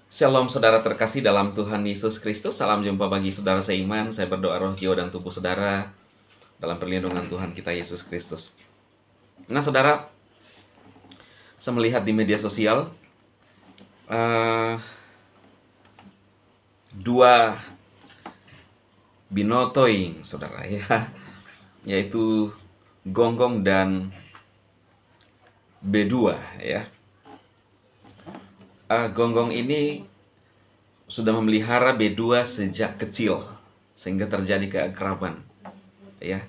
Shalom saudara terkasih dalam Tuhan Yesus Kristus. Salam jumpa bagi saudara seiman. Saya berdoa roh, jiwa, dan tubuh saudara dalam perlindungan Tuhan kita Yesus Kristus. Nah saudara, saya melihat di media sosial dua binotoing saudara ya, yaitu gonggong dan B2 ya. Gonggong ini sudah memelihara B2 sejak kecil sehingga terjadi keakraban ya,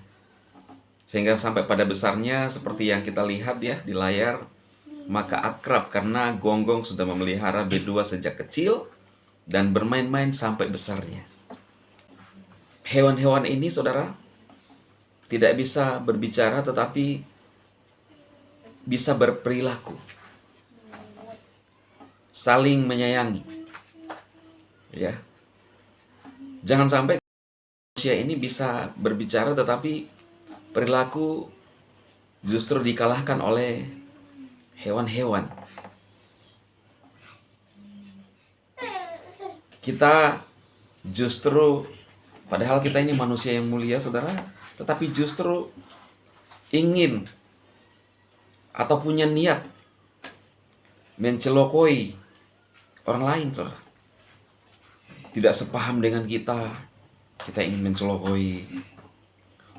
sehingga sampai pada besarnya seperti yang kita lihat ya di layar, maka akrab karena gonggong sudah memelihara B2 sejak kecil dan bermain-main sampai besarnya. Hewan-hewan ini saudara tidak bisa berbicara tetapi bisa berperilaku, saling menyayangi ya. Jangan sampai manusia ini bisa berbicara tetapi perilaku justru dikalahkan oleh hewan-hewan. Kita justru, padahal kita ini manusia yang mulia saudara, tetapi justru ingin atau punya niat mencelokoi orang lain saudara. Tidak sepaham dengan kita ingin mencelokoi.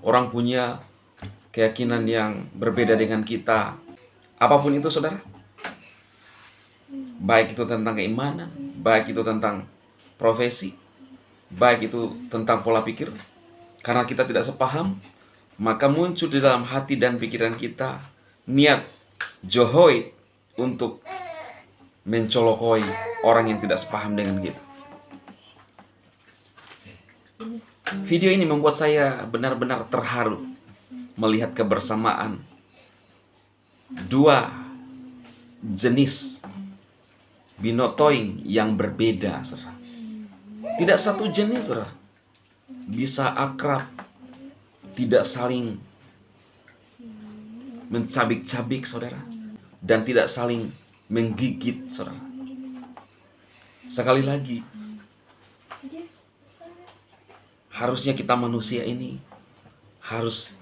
Orang punya keyakinan yang berbeda dengan kita, apapun itu saudara, baik itu tentang keimanan, baik itu tentang profesi, baik itu tentang pola pikir. Karena kita tidak sepaham, maka muncul di dalam hati dan pikiran kita niat johoid untuk mencolokoi orang yang tidak sepaham dengan kita. Video ini membuat saya benar-benar terharu melihat kebersamaan dua jenis binotoing yang berbeda saudara. Tidak satu jenis saudara bisa akrab, tidak saling mencabik-cabik saudara, dan tidak saling menggigit saudara. Sekali lagi, harusnya kita manusia ini harus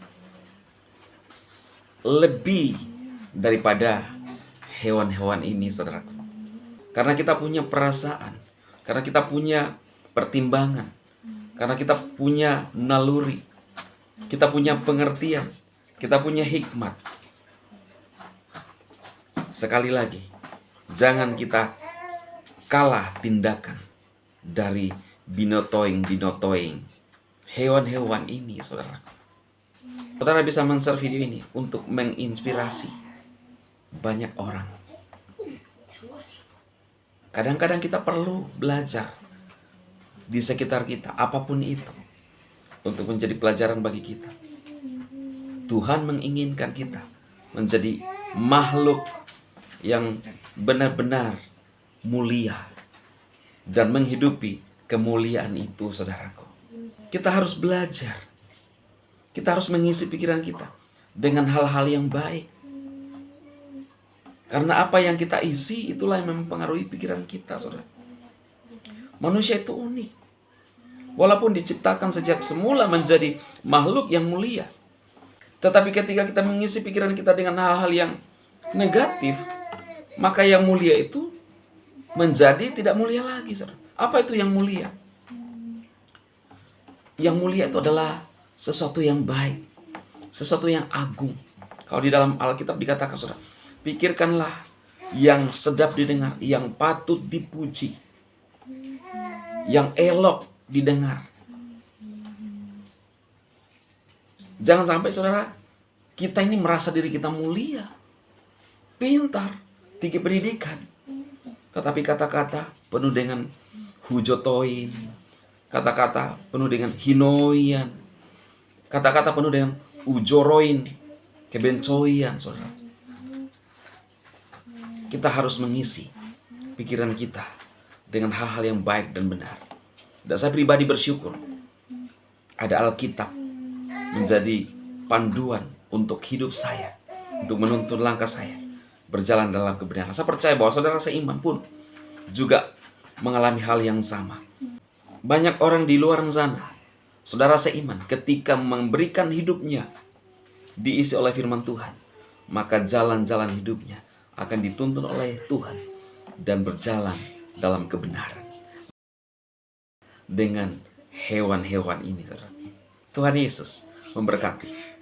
lebih daripada hewan-hewan ini saudara. Karena kita punya perasaan, karena kita punya pertimbangan, karena kita punya naluri, kita punya pengertian, kita punya hikmat. Sekali lagi, jangan kita kalah tindakan dari binotoing hewan-hewan ini saudara. Saudara bisa men-share video ini untuk menginspirasi banyak orang. Kadang-kadang kita perlu belajar di sekitar kita, apapun itu, untuk menjadi pelajaran bagi kita. Tuhan menginginkan kita menjadi makhluk yang benar-benar mulia dan menghidupi kemuliaan itu saudaraku. Kita harus belajar. Kita harus mengisi pikiran kita dengan hal-hal yang baik. Karena apa yang kita isi itulah yang mempengaruhi pikiran kita saudara. Manusia itu unik. Walaupun diciptakan sejak semula menjadi makhluk yang mulia, tetapi ketika kita mengisi pikiran kita dengan hal-hal yang negatif, maka yang mulia itu menjadi tidak mulia lagi saudara. Apa itu yang mulia? Yang mulia itu adalah sesuatu yang baik, sesuatu yang agung. Kalau di dalam Alkitab dikatakan saudara, pikirkanlah yang sedap didengar, yang patut dipuji, yang elok didengar. Jangan sampai saudara, kita ini merasa diri kita mulia, pintar, tinggi pendidikan, tetapi kata-kata penuh dengan hujotoin, kata-kata penuh dengan hinoian, kata-kata penuh dengan ujoroin, kebencoian saudara. Kita harus mengisi pikiran kita dengan hal-hal yang baik dan benar. Dan saya pribadi bersyukur ada Alkitab menjadi panduan untuk hidup saya, untuk menuntun langkah saya berjalan dalam kebenaran. Saya percaya bahwa saudara seiman pun juga mengalami hal yang sama. Banyak orang di luar sana, saudara seiman, ketika memberikan hidupnya diisi oleh firman Tuhan, maka jalan-jalan hidupnya akan dituntun oleh Tuhan dan berjalan dalam kebenaran. Dengan hewan-hewan ini, saudara. Tuhan Yesus memberkati.